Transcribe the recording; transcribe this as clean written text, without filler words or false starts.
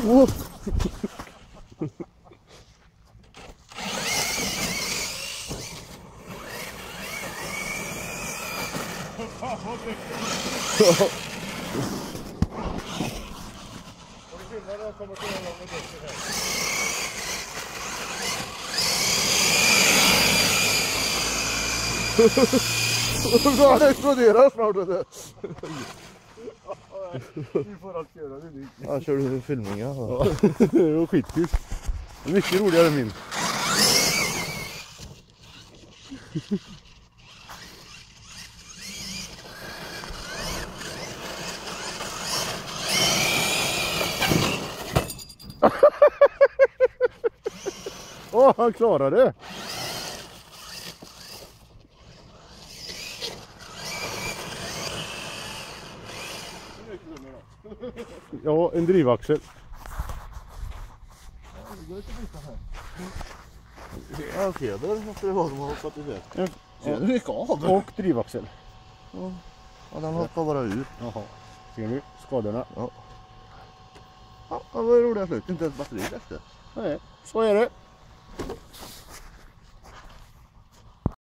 Oh. Ja, det exploderar snart. Vi får allt köra det nu. Ja, kör du filmning? Ja. Det var skitkul. Mycket roligare än min. Åh, han klarade det. Ja, en drivaxel. Ja, fjäder måste det vara som har hoppat isär. Ja. Fjäder gick av. Och drivaxel. Ja, den hoppar bara ur. Jaha. Ser ni skadorna? Ja. Ja, det var roliga slut. Inte ett batteri efter. Nej, så är det.